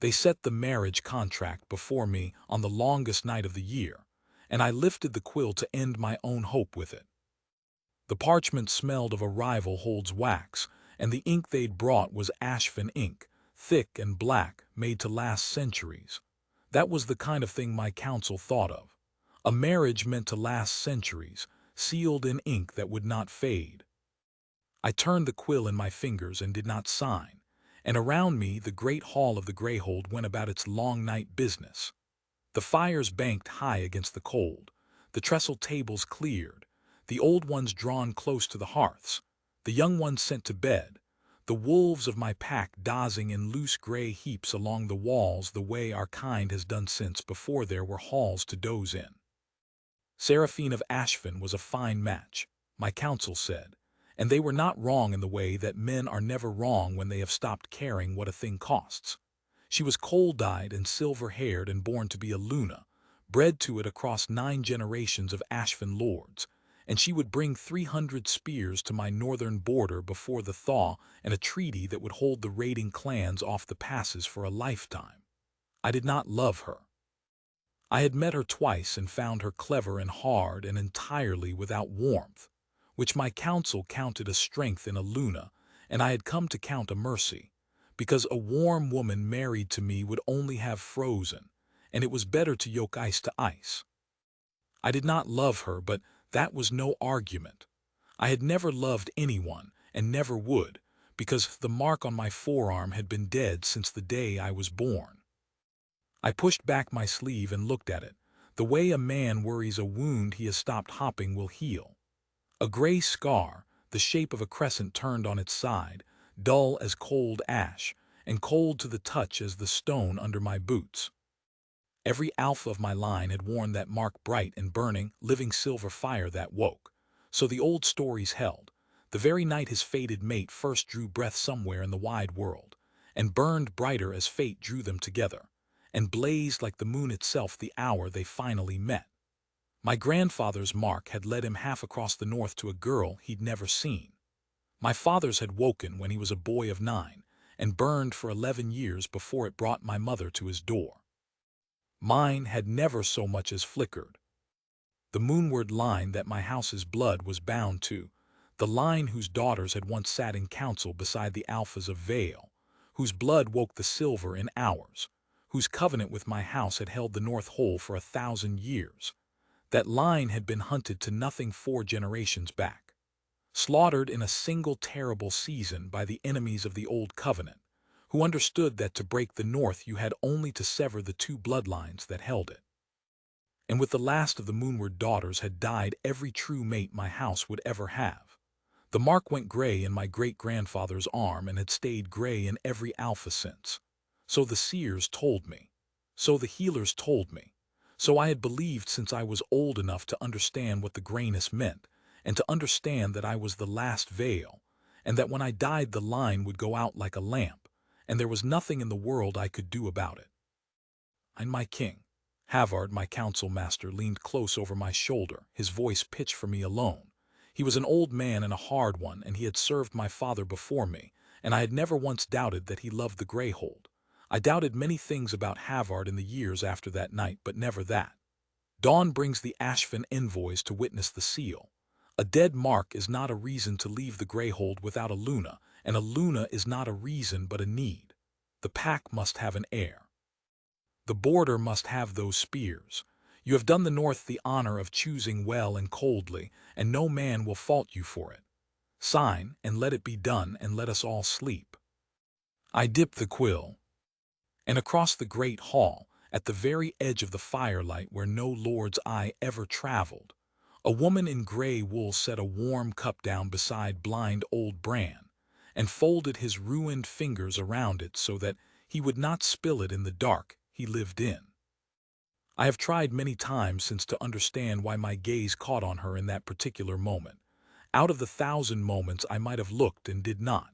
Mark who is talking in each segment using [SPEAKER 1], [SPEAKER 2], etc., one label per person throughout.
[SPEAKER 1] They set the marriage contract before me on the longest night of the year, and I lifted the quill to end my own hope with it. The parchment smelled of a rival holds wax, and the ink they'd brought was Ashfin ink, thick and black, made to last centuries. That was the kind of thing my council thought of. A marriage meant to last centuries, sealed in ink that would not fade. I turned the quill in my fingers and did not sign, and around me the great hall of the Greyhold went about its long night business. The fires banked high against the cold, the trestle tables cleared, the old ones drawn close to the hearths, the young ones sent to bed, the wolves of my pack dozing in loose gray heaps along the walls the way our kind has done since before there were halls to doze in. Seraphine of Ashfin was a fine match, my council said, and they were not wrong in the way that men are never wrong when they have stopped caring what a thing costs. She was coal-dyed and silver-haired and born to be a Luna, bred to it across 9 generations of Ashfin lords, and she would bring 300 spears to my northern border before the thaw and a treaty that would hold the raiding clans off the passes for a lifetime. I did not love her. I had met her twice and found her clever and hard and entirely without warmth, which my council counted a strength in a Luna, and I had come to count a mercy, because a warm woman married to me would only have frozen, and it was better to yoke ice to ice. I did not love her, but that was no argument. I had never loved anyone, and never would, because the mark on my forearm had been dead since the day I was born. I pushed back my sleeve and looked at it. The way a man worries a wound he has stopped hopping will heal. A gray scar, the shape of a crescent turned on its side, dull as cold ash, and cold to the touch as the stone under my boots. Every alpha of my line had worn that mark, bright and burning, living silver fire that woke. So the old stories held. The very night his fated mate first drew breath somewhere in the wide world, and burned brighter as fate drew them together, and blazed like the moon itself the hour they finally met. My grandfather's mark had led him half across the north to a girl he'd never seen. My father's had woken when he was a boy of 9, and burned for 11 years before it brought my mother to his door. Mine had never so much as flickered. The moonward line that my house's blood was bound to, the line whose daughters had once sat in council beside the alphas of Vale, whose blood woke the silver in hours, whose covenant with my house had held the North Hole for 1,000 years. That line had been hunted to nothing 4 generations back, slaughtered in a single terrible season by the enemies of the old covenant, who understood that to break the North you had only to sever the 2 bloodlines that held it. And with the last of the moonward daughters had died every true mate my house would ever have. The mark went gray in my great-grandfather's arm and had stayed gray in every alpha since. So the seers told me. So the healers told me. So I had believed since I was old enough to understand what the grayness meant, and to understand that I was the last veil, and that when I died the line would go out like a lamp, and there was nothing in the world I could do about it. And my king, Havard, my council master, leaned close over my shoulder, his voice pitched for me alone. He was an old man and a hard one, and he had served my father before me, and I had never once doubted that he loved the Greyhold. I doubted many things about Havard in the years after that night, but never that. Dawn brings the Ashfin envoys to witness the seal. A dead mark is not a reason to leave the Greyhold without a Luna, and a Luna is not a reason but a need. The pack must have an heir. The border must have those spears. You have done the North the honor of choosing well and coldly, and no man will fault you for it. Sign, and let it be done, and let us all sleep. I dipped the quill. And across the great hall, at the very edge of the firelight where no lord's eye ever traveled, a woman in gray wool set a warm cup down beside blind old Bran, and folded his ruined fingers around it so that he would not spill it in the dark he lived in. I have tried many times since to understand why my gaze caught on her in that particular moment. Out of the 1,000 moments I might have looked and did not.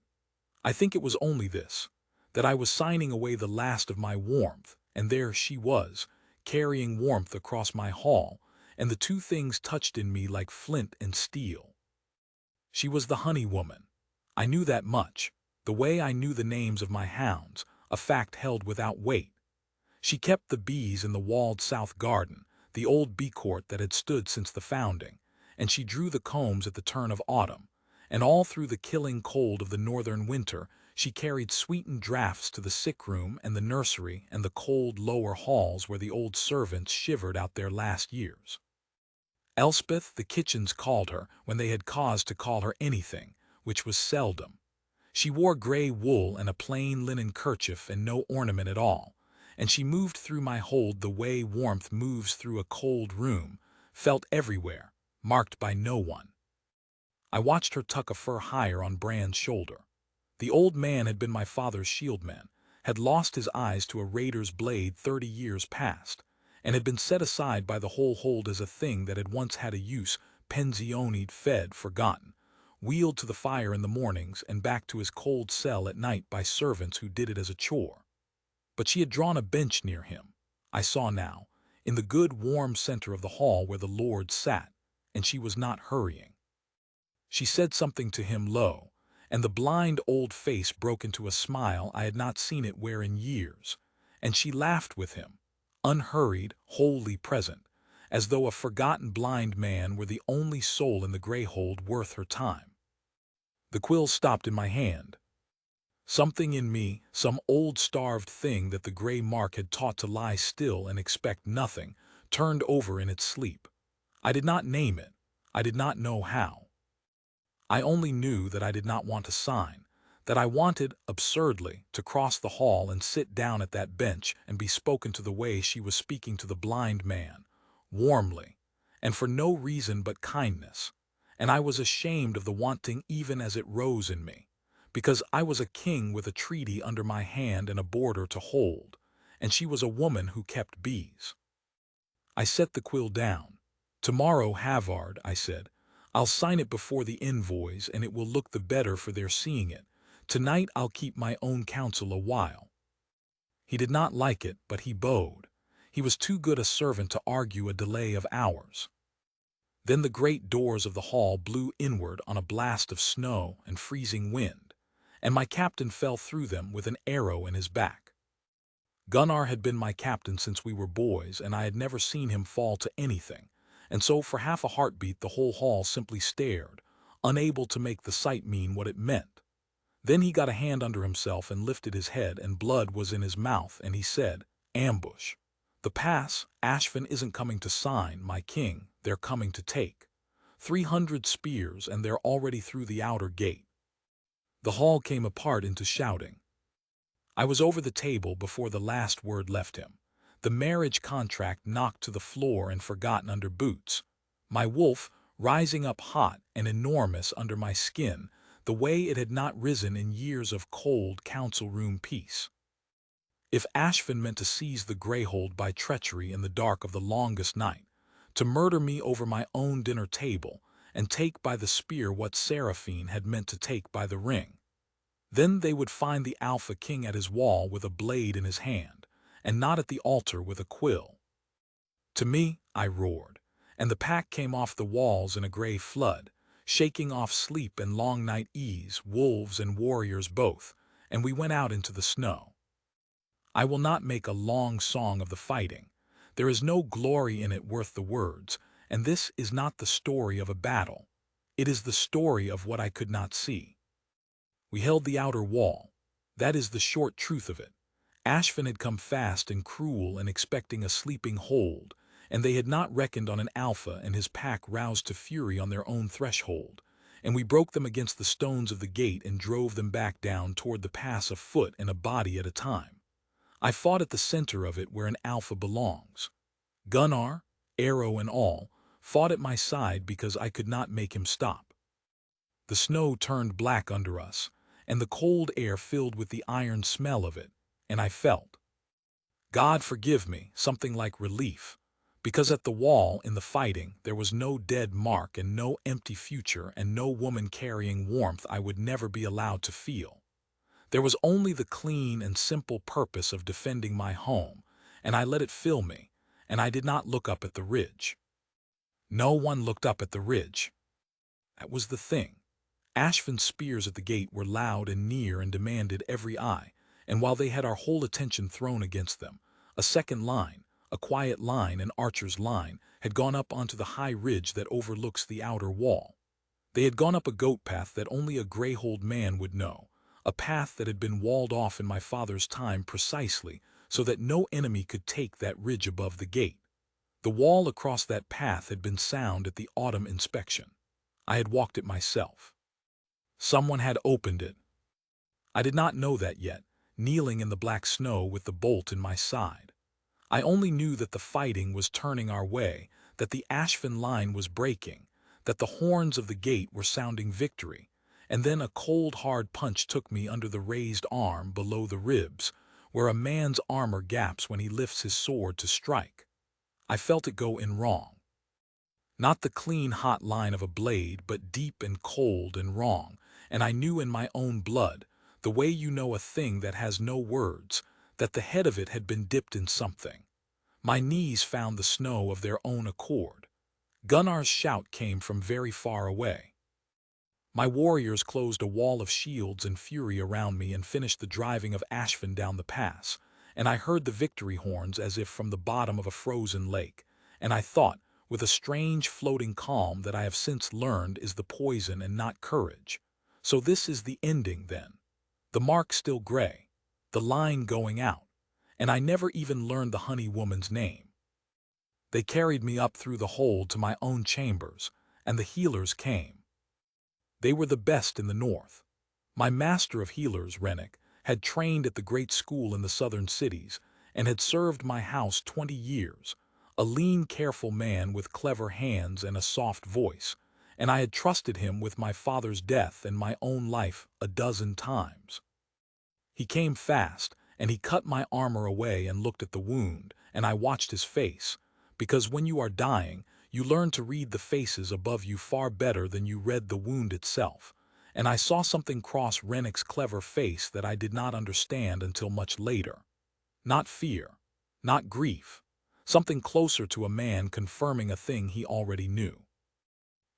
[SPEAKER 1] I think it was only this, that I was signing away the last of my warmth, and there she was, carrying warmth across my hall, and the 2 things touched in me like flint and steel. She was the honey woman. I knew that much, the way I knew the names of my hounds, a fact held without weight. She kept the bees in the walled south garden, the old bee court that had stood since the founding, and she drew the combs at the turn of autumn, and all through the killing cold of the northern winter she carried sweetened draughts to the sickroom and the nursery and the cold lower halls where the old servants shivered out their last years. Elspeth, the kitchens called her when they had cause to call her anything, which was seldom. She wore gray wool and a plain linen kerchief and no ornament at all, and she moved through my hold the way warmth moves through a cold room, felt everywhere, marked by no one. I watched her tuck a fur higher on Bran's shoulder. The old man had been my father's shieldman, had lost his eyes to a raider's blade 30 years past, and had been set aside by the whole hold as a thing that had once had a use, pensioned, fed, forgotten, wheeled to the fire in the mornings and back to his cold cell at night by servants who did it as a chore. But she had drawn a bench near him, I saw now, in the good warm center of the hall where the Lord sat, and she was not hurrying. She said something to him low, and the blind old face broke into a smile I had not seen it wear in years, and she laughed with him, unhurried, wholly present, as though a forgotten blind man were the only soul in the gray hold worth her time. The quill stopped in my hand. Something in me, some old starved thing that the gray mark had taught to lie still and expect nothing, turned over in its sleep. I did not name it. I did not know how. I only knew that I did not want to sign, that I wanted, absurdly, to cross the hall and sit down at that bench and be spoken to the way she was speaking to the blind man, warmly, and for no reason but kindness, and I was ashamed of the wanting even as it rose in me, because I was a king with a treaty under my hand and a border to hold, and she was a woman who kept bees. I set the quill down. "Tomorrow, Havard," I said, "I'll sign it before the envoys and it will look the better for their seeing it. Tonight I'll keep my own counsel a while." He did not like it, but he bowed. He was too good a servant to argue a delay of hours. Then the great doors of the hall blew inward on a blast of snow and freezing wind, and my captain fell through them with an arrow in his back. Gunnar had been my captain since we were boys, and I had never seen him fall to anything, and so for half a heartbeat the whole hall simply stared, unable to make the sight mean what it meant. Then he got a hand under himself and lifted his head, and blood was in his mouth, and he said, "Ambush. The pass, Ashvin isn't coming to sign, my king, they're coming to take. 300 spears, and they're already through the outer gate." The hall came apart into shouting. I was over the table before the last word left him. The marriage contract knocked to the floor and forgotten under boots. My wolf, rising up hot and enormous under my skin, the way it had not risen in years of cold council-room peace. If Ashvin meant to seize the Greyhold by treachery in the dark of the longest night, to murder me over my own dinner table, and take by the spear what Seraphine had meant to take by the ring, then they would find the Alpha King at his wall with a blade in his hand, and not at the altar with a quill. "To me," I roared, and the pack came off the walls in a gray flood, shaking off sleep and long night ease, wolves and warriors both, and we went out into the snow. I will not make a long song of the fighting. There is no glory in it worth the words, and this is not the story of a battle. It is the story of what I could not see. We held the outer wall. That is the short truth of it. Ashvin had come fast and cruel and expecting a sleeping hold, and they had not reckoned on an Alpha and his pack roused to fury on their own threshold, and we broke them against the stones of the gate and drove them back down toward the pass a foot and a body at a time. I fought at the center of it where an Alpha belongs. Gunnar, arrow and all, fought at my side because I could not make him stop. The snow turned black under us, and the cold air filled with the iron smell of it, and I felt, God forgive me, something like relief, because at the wall in the fighting there was no dead mark and no empty future and no woman carrying warmth I would never be allowed to feel. There was only the clean and simple purpose of defending my home, and I let it fill me, and I did not look up at the ridge. No one looked up at the ridge. That was the thing. Ashvin's spears at the gate were loud and near and demanded every eye, and while they had our whole attention thrown against them, a second line, a quiet line, an archer's line, had gone up onto the high ridge that overlooks the outer wall. They had gone up a goat path that only a grey-holed man would know, a path that had been walled off in my father's time precisely so that no enemy could take that ridge above the gate. The wall across that path had been sound at the autumn inspection. I had walked it myself. Someone had opened it. I did not know that yet, kneeling in the black snow with the bolt in my side. I only knew that the fighting was turning our way, that the Ashfin line was breaking, that the horns of the gate were sounding victory, and then a cold hard punch took me under the raised arm below the ribs, where a man's armor gaps when he lifts his sword to strike. I felt it go in wrong. Not the clean hot line of a blade, but deep and cold and wrong, and I knew in my own blood, the way you know a thing that has no words, that the head of it had been dipped in something. My knees found the snow of their own accord. Gunnar's shout came from very far away. My warriors closed a wall of shields and fury around me and finished the driving of Ashfin down the pass, and I heard the victory horns as if from the bottom of a frozen lake, and I thought, with a strange floating calm that I have since learned is the poison and not courage. So this is the ending then. The mark still gray, the line going out, and I never even learned the honey woman's name. They carried me up through the hold to my own chambers, and the healers came. They were the best in the north. My master of healers, Rennick, had trained at the great school in the southern cities, and had served my house 20 years, a lean, careful man with clever hands and a soft voice, and I had trusted him with my father's death and my own life a dozen times. He came fast, and he cut my armor away and looked at the wound, and I watched his face, because when you are dying, you learn to read the faces above you far better than you read the wound itself, and I saw something cross Rennick's clever face that I did not understand until much later. Not fear, not grief, something closer to a man confirming a thing he already knew.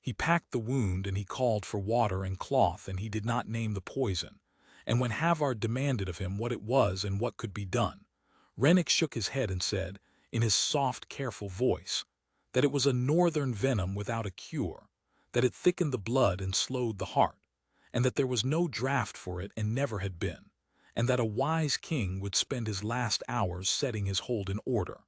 [SPEAKER 1] He packed the wound and he called for water and cloth, and he did not name the poison, and when Havard demanded of him what it was and what could be done, Rennick shook his head and said, in his soft, careful voice, that it was a northern venom without a cure, that it thickened the blood and slowed the heart, and that there was no draught for it and never had been, and that a wise king would spend his last hours setting his hold in order.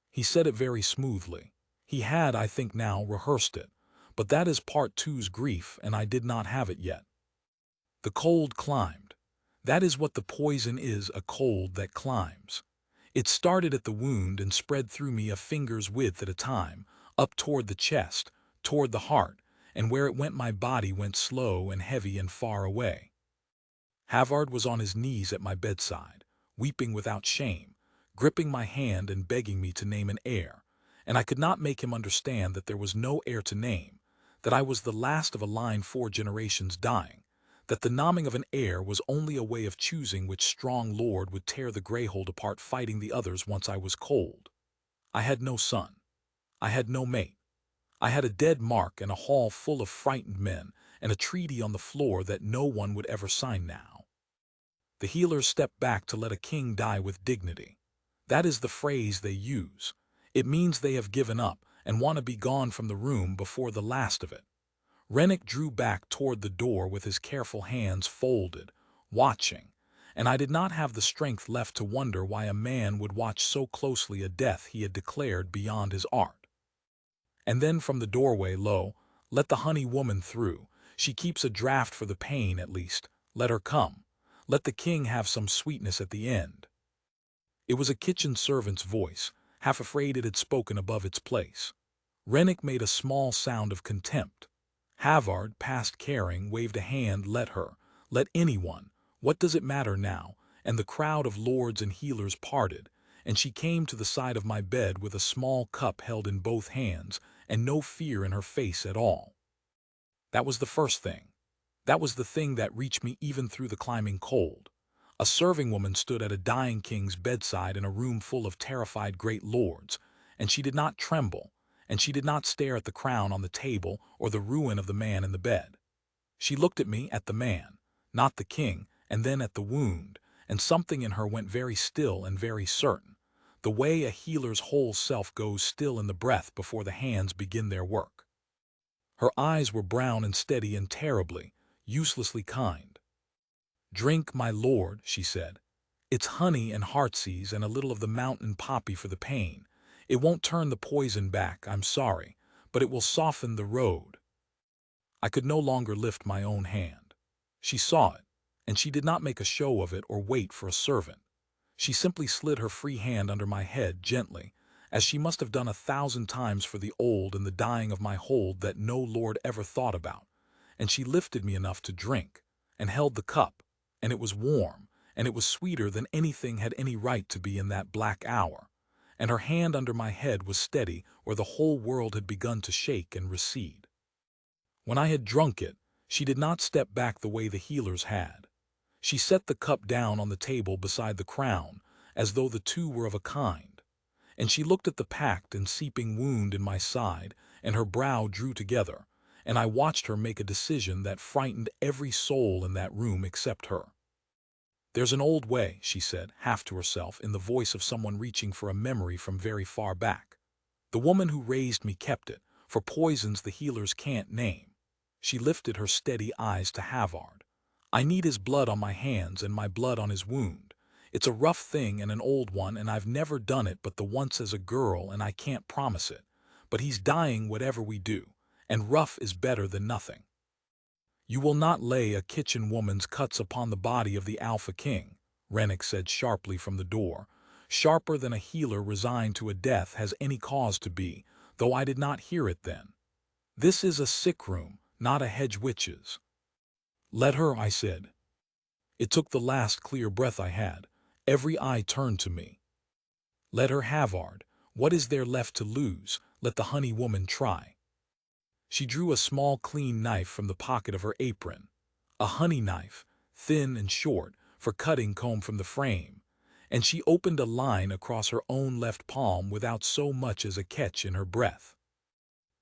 [SPEAKER 1] He said it very smoothly. He had, I think now, rehearsed it, but that is part two's grief, and I did not have it yet. The cold climbed. That is what the poison is, a cold that climbs. It started at the wound and spread through me a finger's width at a time, up toward the chest, toward the heart, and where it went my body went slow and heavy and far away. Havard was on his knees at my bedside, weeping without shame, gripping my hand and begging me to name an heir, and I could not make him understand that there was no heir to name, that I was the last of a line 4 generations dying, that the naming of an heir was only a way of choosing which strong lord would tear the greyhold apart fighting the others once I was cold. I had no son. I had no mate. I had a dead mark and a hall full of frightened men and a treaty on the floor that no one would ever sign now. The healers stepped back to let a king die with dignity. That is the phrase they use. It means they have given up and want to be gone from the room before the last of it. Rennick drew back toward the door with his careful hands folded, watching, and I did not have the strength left to wonder why a man would watch so closely a death he had declared beyond his art. And then from the doorway, lo, let the honey woman through. She keeps a draught for the pain at least. Let her come. Let the king have some sweetness at the end. It was a kitchen servant's voice, half afraid it had spoken above its place. Rennick made a small sound of contempt. Havard, past caring, waved a hand. Let her, let anyone, what does it matter now? And the crowd of lords and healers parted, and she came to the side of my bed with a small cup held in both hands, and no fear in her face at all. That was the first thing. That was the thing that reached me even through the climbing cold. A serving woman stood at a dying king's bedside in a room full of terrified great lords, and she did not tremble, and she did not stare at the crown on the table or the ruin of the man in the bed. She looked at me, at the man, not the king, and then at the wound, and something in her went very still and very certain, the way a healer's whole self goes still in the breath before the hands begin their work. Her eyes were brown and steady and terribly, uselessly kind. "Drink, my lord," she said. "It's honey and heartsease and a little of the mountain poppy for the pain. It won't turn the poison back, I'm sorry, but it will soften the road." I could no longer lift my own hand. She saw it, and she did not make a show of it or wait for a servant. She simply slid her free hand under my head gently, as she must have done 1,000 times for the old and the dying of my hold that no lord ever thought about, and she lifted me enough to drink, and held the cup, and it was warm, and it was sweeter than anything had any right to be in that black hour, and her hand under my head was steady where the whole world had begun to shake and recede. When I had drunk it, she did not step back the way the healers had. She set the cup down on the table beside the crown, as though the two were of a kind, and she looked at the packed and seeping wound in my side, and her brow drew together, and I watched her make a decision that frightened every soul in that room except her. "There's an old way," she said, half to herself, in the voice of someone reaching for a memory from very far back. "The woman who raised me kept it, for poisons the healers can't name." She lifted her steady eyes to Havard. "I need his blood on my hands and my blood on his wound. It's a rough thing and an old one, and I've never done it but the once as a girl, and I can't promise it. But he's dying whatever we do, and rough is better than nothing." "You will not lay a kitchen woman's cuts upon the body of the Alpha King," Rennick said sharply from the door, sharper than a healer resigned to a death has any cause to be, though I did not hear it then. "This is a sickroom, not a hedge witch's." "Let her," I said. It took the last clear breath I had. Every eye turned to me. "Let her, Havard. What is there left to lose? Let the honey woman try." She drew a small clean knife from the pocket of her apron. A honey knife, thin and short, for cutting comb from the frame, and she opened a line across her own left palm without so much as a catch in her breath.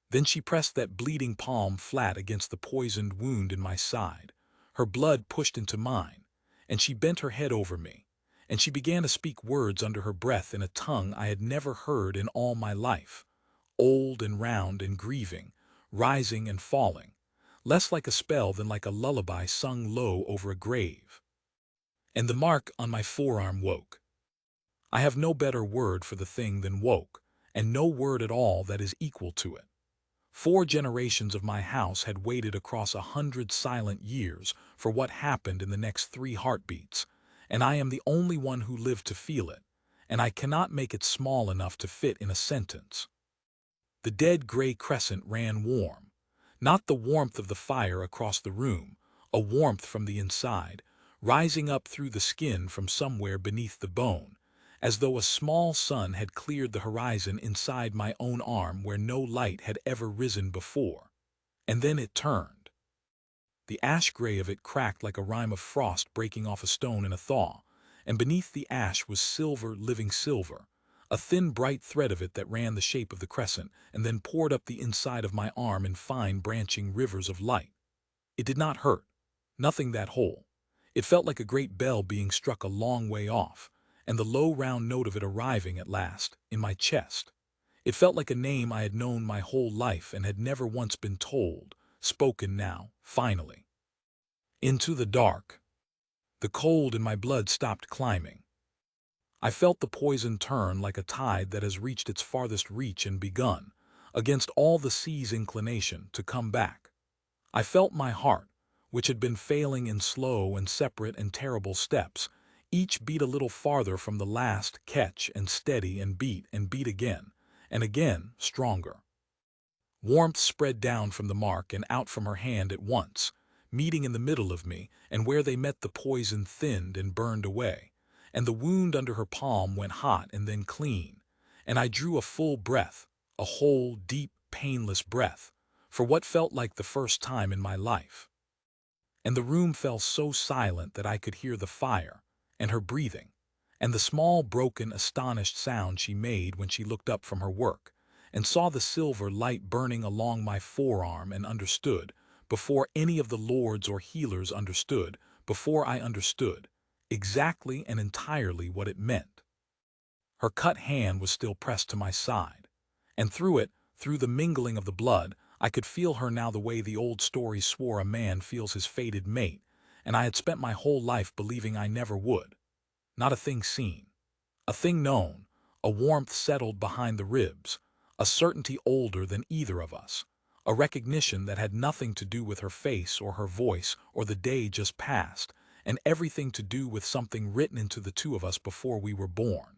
[SPEAKER 1] Then she pressed that bleeding palm flat against the poisoned wound in my side. Her blood pushed into mine, and she bent her head over me, and she began to speak words under her breath in a tongue I had never heard in all my life, old and round and grieving, rising and falling, less like a spell than like a lullaby sung low over a grave. And the mark on my forearm woke. I have no better word for the thing than woke, and no word at all that is equal to it. 4 generations of my house had waited across 100 silent years for what happened in the next 3 heartbeats, and I am the only one who lived to feel it, and I cannot make it small enough to fit in a sentence. The dead gray crescent ran warm, not the warmth of the fire across the room, a warmth from the inside, rising up through the skin from somewhere beneath the bone, as though a small sun had cleared the horizon inside my own arm where no light had ever risen before. And then it turned. The ash gray of it cracked like a rime of frost breaking off a stone in a thaw, and beneath the ash was silver, living silver, a thin bright thread of it that ran the shape of the crescent and then poured up the inside of my arm in fine branching rivers of light. It did not hurt, nothing that whole. It felt like a great bell being struck a long way off, and the low round note of it arriving at last in my chest. It felt like a name I had known my whole life and had never once been told, spoken now, finally. Into the dark. The cold in my blood stopped climbing. I felt the poison turn like a tide that has reached its farthest reach and begun, against all the sea's inclination, to come back. I felt my heart, which had been failing in slow and separate and terrible steps, each beat a little farther from the last, catch and steady and beat again, and again, stronger. Warmth spread down from the mark and out from her hand at once, meeting in the middle of me, and where they met the poison thinned and burned away, and the wound under her palm went hot and then clean, and I drew a full breath, a whole, deep, painless breath, for what felt like the first time in my life. And the room fell so silent that I could hear the fire, and her breathing, and the small, broken, astonished sound she made when she looked up from her work, and saw the silver light burning along my forearm and understood, before any of the lords or healers understood, before I understood, exactly and entirely what it meant. Her cut hand was still pressed to my side, and through the mingling of the blood, I could feel her now the way the old story swore a man feels his fated mate, and I had spent my whole life believing I never would. Not a thing seen, a thing known, a warmth settled behind the ribs, a certainty older than either of us, a recognition that had nothing to do with her face or her voice or the day just past, and everything to do with something written into the two of us before we were born.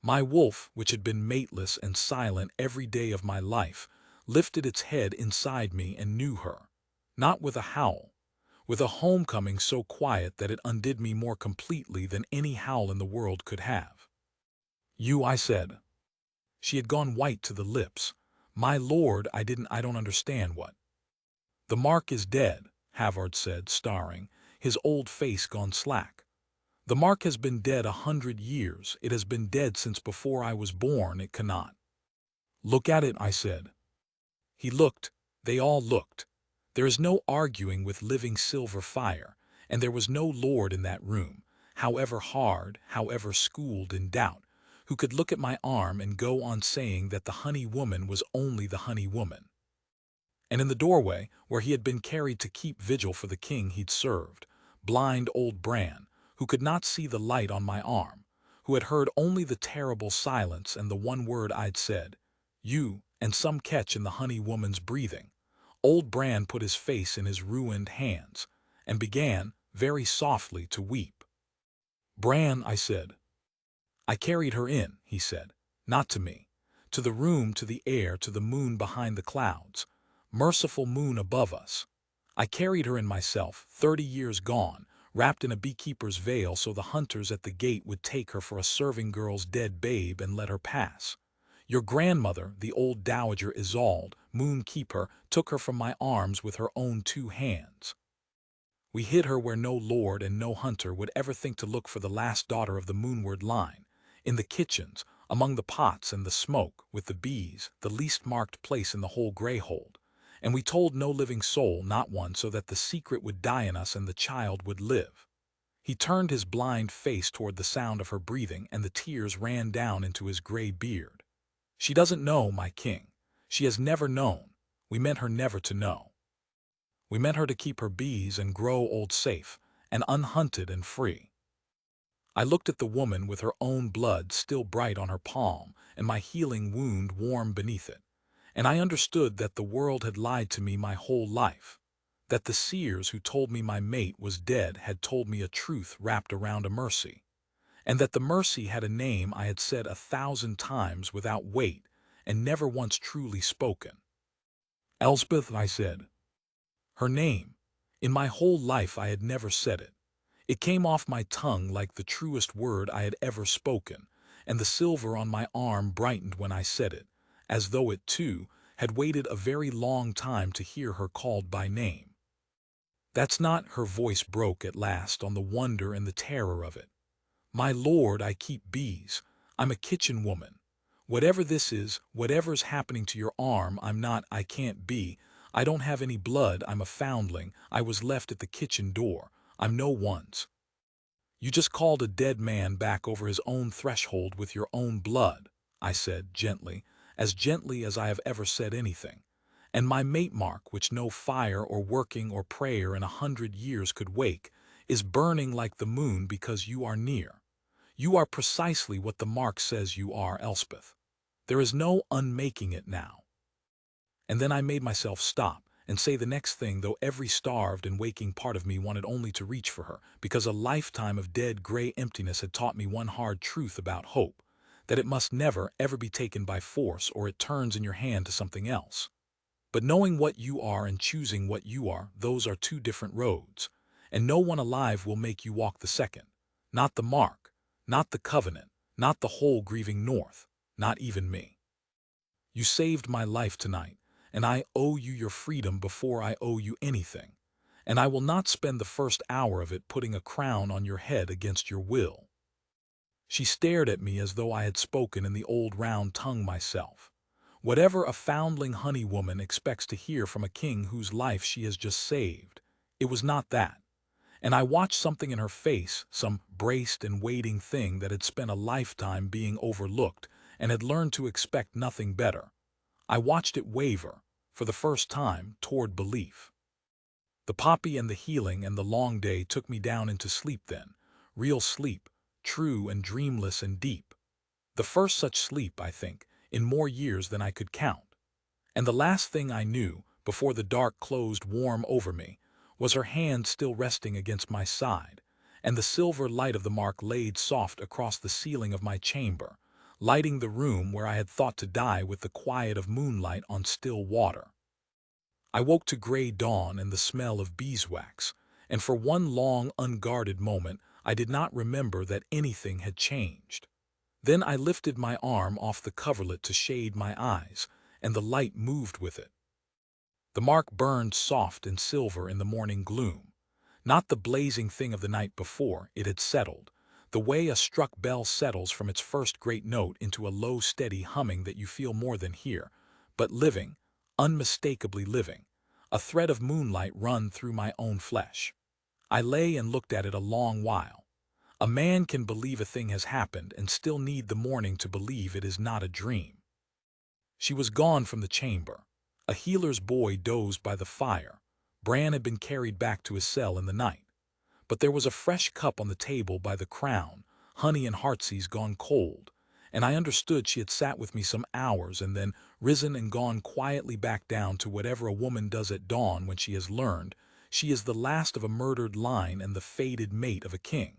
[SPEAKER 1] My wolf, which had been mateless and silent every day of my life, lifted its head inside me and knew her, not with a howl, with a homecoming so quiet that it undid me more completely than any howl in the world could have. "You," I said. She had gone white to the lips. "My lord, I don't understand what." "The mark is dead," Havard said, starring, his old face gone slack. "The mark has been dead 100 years. It has been dead since before I was born. It cannot." "Look at it," I said. He looked. They all looked. There is no arguing with living silver fire, and there was no lord in that room, however hard, however schooled in doubt, who could look at my arm and go on saying that the honey woman was only the honey woman. And in the doorway, where he had been carried to keep vigil for the king he'd served, blind old Bran, who could not see the light on my arm, who had heard only the terrible silence and the one word I'd said, "You," and some catch in the honey woman's breathing. Old Bran put his face in his ruined hands, and began, very softly, to weep. "Bran," I said. "I carried her in," he said, "not to me. To the room, to the air, to the moon behind the clouds. Merciful moon above us. I carried her in myself, 30 years gone, wrapped in a beekeeper's veil so the hunters at the gate would take her for a serving girl's dead babe and let her pass. Your grandmother, the old dowager Isolde, moon keeper, took her from my arms with her own 2 hands. We hid her where no lord and no hunter would ever think to look for the last daughter of the moonward line, in the kitchens, among the pots and the smoke, with the bees, the least marked place in the whole greyhold. And we told no living soul, not one, so that the secret would die in us and the child would live." He turned his blind face toward the sound of her breathing, and the tears ran down into his gray beard. "She doesn't know, my king. She has never known. We meant her never to know. We meant her to keep her bees and grow old safe, and unhunted and free." I looked at the woman with her own blood still bright on her palm, and my healing wound warm beneath it, and I understood that the world had lied to me my whole life, that the seers who told me my mate was dead had told me a truth wrapped around a mercy, and that the mercy had a name I had said 1,000 times without weight and never once truly spoken. "Elspeth," I said. Her name. In my whole life I had never said it. It came off my tongue like the truest word I had ever spoken, and the silver on my arm brightened when I said it, as though it, too, had waited a very long time to hear her called by name. "That's not," her voice broke at last on the wonder and the terror of it. "My lord, I keep bees. I'm a kitchen woman. Whatever this is, whatever's happening to your arm, I can't be. I don't have any blood, I'm a foundling, I was left at the kitchen door, I'm no one's. You just called a dead man back over his own threshold with your own blood," I said gently as I have ever said anything. "And my mate mark, which no fire or working or prayer in 100 years could wake, is burning like the moon because you are near. You are precisely what the mark says you are, Elspeth. There is no unmaking it now." And then I made myself stop and say the next thing, though every starved and waking part of me wanted only to reach for her, because a lifetime of dead gray emptiness had taught me one hard truth about hope, that it must never, ever be taken by force or it turns in your hand to something else. But knowing what you are and choosing what you are, those are 2 different roads, and no one alive will make you walk the second. Not the mark, not the covenant, not the whole grieving North, not even me. You saved my life tonight, and I owe you your freedom before I owe you anything, and I will not spend the first hour of it putting a crown on your head against your will." She stared at me as though I had spoken in the old round tongue myself. Whatever a foundling honey woman expects to hear from a king whose life she has just saved, it was not that. and I watched something in her face, some braced and waiting thing that had spent a lifetime being overlooked and had learned to expect nothing better. I watched it waver, for the first time, toward belief. The poppy and the healing and the long day took me down into sleep then, real sleep, true and dreamless and deep. The first such sleep, I think, in more years than I could count. And the last thing I knew, before the dark closed warm over me, was her hand still resting against my side, and the silver light of the mark laid soft across the ceiling of my chamber, lighting the room where I had thought to die with the quiet of moonlight on still water. I woke to gray dawn and the smell of beeswax, and for one long, unguarded moment I did not remember that anything had changed. Then I lifted my arm off the coverlet to shade my eyes, and the light moved with it. The mark burned soft and silver in the morning gloom. Not the blazing thing of the night before, it had settled, the way a struck bell settles from its first great note into a low steady humming that you feel more than hear, but living, unmistakably living, a thread of moonlight run through my own flesh. I lay and looked at it a long while. A man can believe a thing has happened and still need the morning to believe it is not a dream. She was gone from the chamber. A healer's boy dozed by the fire. Bran had been carried back to his cell in the night. But there was a fresh cup on the table by the crown, honey and heartsease gone cold, and I understood she had sat with me some hours and then risen and gone quietly back down to whatever a woman does at dawn when she has learned she is the last of a murdered line and the fated mate of a king.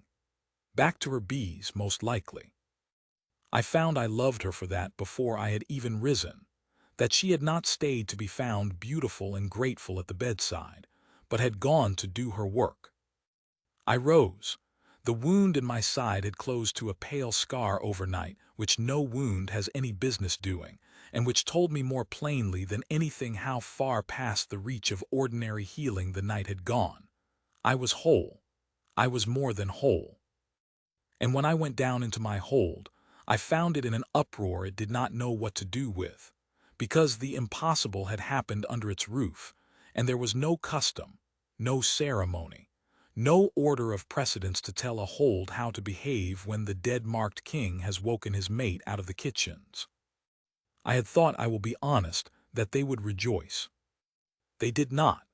[SPEAKER 1] Back to her bees, most likely. I found I loved her for that before I had even risen, that she had not stayed to be found beautiful and grateful at the bedside, but had gone to do her work. I rose. The wound in my side had closed to a pale scar overnight, which no wound has any business doing, and which told me more plainly than anything how far past the reach of ordinary healing the night had gone. I was whole. I was more than whole. And when I went down into my hold, I found it in an uproar it did not know what to do with, because the impossible had happened under its roof, and there was no custom, no ceremony, no order of precedence to tell a hold how to behave when the dead-marked king has woken his mate out of the kitchens. I had thought, I will be honest, that they would rejoice. They did not,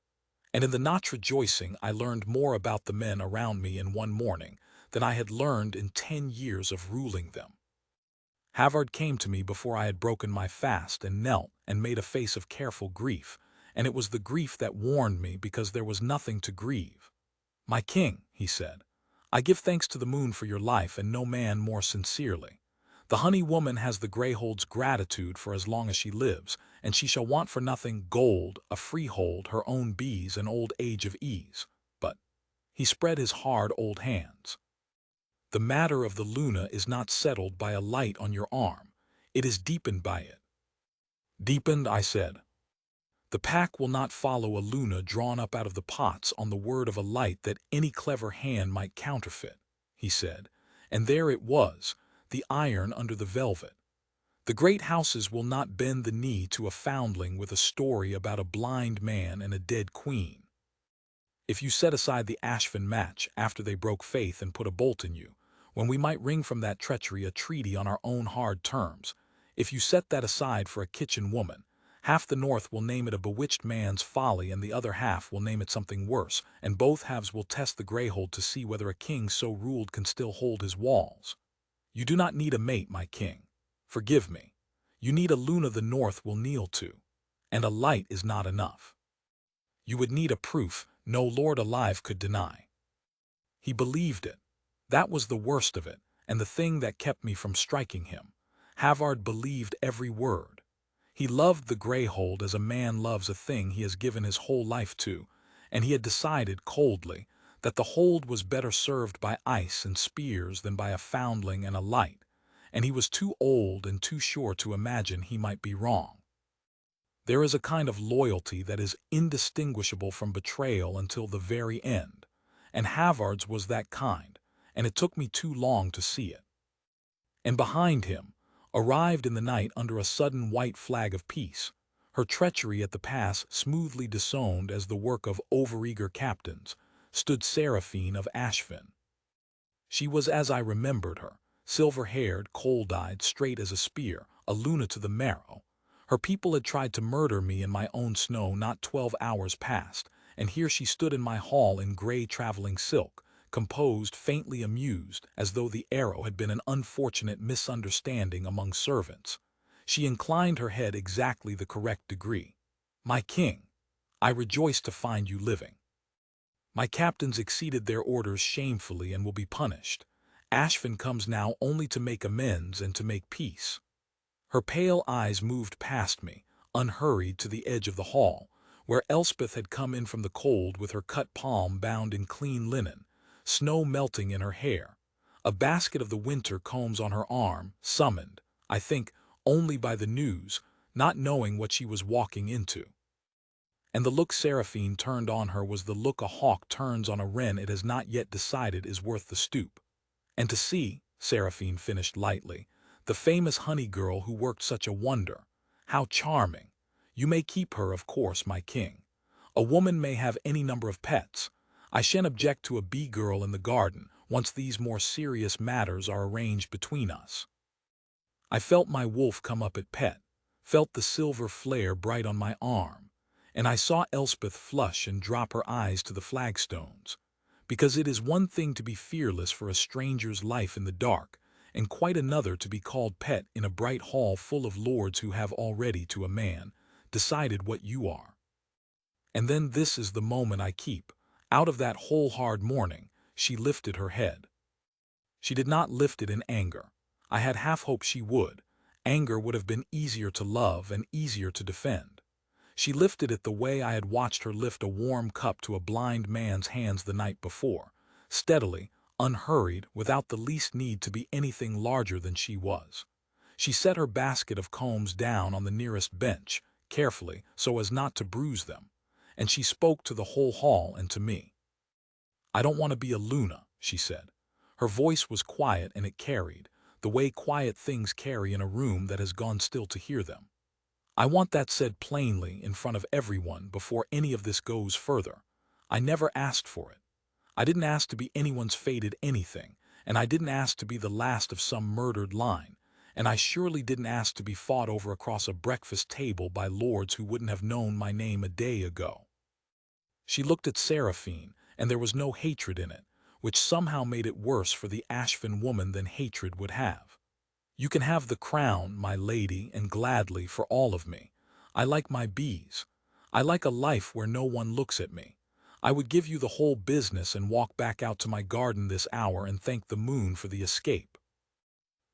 [SPEAKER 1] and in the not rejoicing I learned more about the men around me in one morning than I had learned in 10 years of ruling them. Havard came to me before I had broken my fast and knelt and made a face of careful grief, and it was the grief that warned me because there was nothing to grieve. "My king," he said, "I give thanks to the moon for your life and no man more sincerely. The honey woman has the greyhold's gratitude for as long as she lives, and she shall want for nothing gold, a freehold, her own bees, and old age of ease. But," he spread his hard old hands, "the matter of the Luna is not settled by a light on your arm. It is deepened by it." "Deepened," I said. "The pack will not follow a Luna drawn up out of the pots on the word of a light that any clever hand might counterfeit," he said, and there it was, the iron under the velvet. "The great houses will not bend the knee to a foundling with a story about a blind man and a dead queen. If you set aside the Ashfin match after they broke faith and put a bolt in you, when we might wring from that treachery a treaty on our own hard terms, if you set that aside for a kitchen woman, half the North will name it a bewitched man's folly and the other half will name it something worse, and both halves will test the greyhold to see whether a king so ruled can still hold his walls. You do not need a mate, my king. Forgive me. You need a Luna the North will kneel to, and a light is not enough. You would need a proof no lord alive could deny." He believed it. That was the worst of it, and the thing that kept me from striking him. Havard believed every word. He loved the greyhold as a man loves a thing he has given his whole life to, and he had decided coldly that the hold was better served by ice and spears than by a foundling and a light, and he was too old and too sure to imagine he might be wrong. There is a kind of loyalty that is indistinguishable from betrayal until the very end, and Havard's was that kind, and it took me too long to see it. And behind him, arrived in the night under a sudden white flag of peace, her treachery at the pass smoothly disowned as the work of overeager captains, stood Seraphine of Ashfin. She was as I remembered her, silver-haired, cold-eyed, straight as a spear, a Luna to the marrow. Her people had tried to murder me in my own snow not 12 hours past, and here she stood in my hall in gray traveling silk, composed, faintly amused, as though the arrow had been an unfortunate misunderstanding among servants. She inclined her head exactly the correct degree. "My king, I rejoice to find you living. My captains exceeded their orders shamefully and will be punished. Ashfin comes now only to make amends and to make peace." Her pale eyes moved past me, unhurried, to the edge of the hall, where Elspeth had come in from the cold with her cut palm bound in clean linen, snow melting in her hair, a basket of the winter combs on her arm, summoned, I think, only by the news, not knowing what she was walking into. And the look Seraphine turned on her was the look a hawk turns on a wren it has not yet decided is worth the stoop. "And to see," Seraphine finished lightly, "the famous honey girl who worked such a wonder. How charming! You may keep her, of course, my king. A woman may have any number of pets. I shan't object to a bee-girl in the garden, once these more serious matters are arranged between us." I felt my wolf come up at pet, felt the silver flare bright on my arm, and I saw Elspeth flush and drop her eyes to the flagstones, because it is one thing to be fearless for a stranger's life in the dark, and quite another to be called pet in a bright hall full of lords who have already, to a man, decided what you are. And then this is the moment I keep. Out of that whole hard morning, she lifted her head. She did not lift it in anger. I had half hoped she would. Anger would have been easier to love and easier to defend. She lifted it the way I had watched her lift a warm cup to a blind man's hands the night before, steadily, unhurried, without the least need to be anything larger than she was. She set her basket of combs down on the nearest bench, carefully, so as not to bruise them, and she spoke to the whole hall and to me. "I don't want to be a Luna," she said. Her voice was quiet, and it carried, the way quiet things carry in a room that has gone still to hear them. "I want that said plainly in front of everyone before any of this goes further. I never asked for it. I didn't ask to be anyone's fated anything, and I didn't ask to be the last of some murdered line, and I surely didn't ask to be fought over across a breakfast table by lords who wouldn't have known my name a day ago." She looked at Seraphine, and there was no hatred in it, which somehow made it worse for the Ashfin woman than hatred would have. "You can have the crown, my lady, and gladly, for all of me. I like my bees. I like a life where no one looks at me. I would give you the whole business and walk back out to my garden this hour and thank the moon for the escape."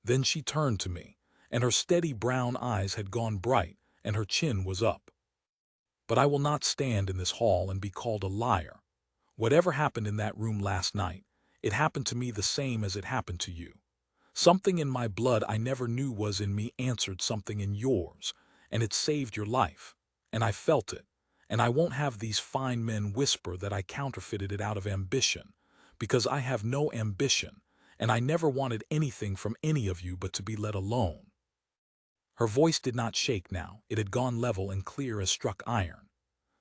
[SPEAKER 1] Then she turned to me, and her steady brown eyes had gone bright, and her chin was up. "But I will not stand in this hall and be called a liar. Whatever happened in that room last night, it happened to me the same as it happened to you. Something in my blood I never knew was in me answered something in yours, and it saved your life, and I felt it, and I won't have these fine men whisper that I counterfeited it out of ambition, because I have no ambition, and I never wanted anything from any of you but to be let alone." Her voice did not shake now, it had gone level and clear as struck iron.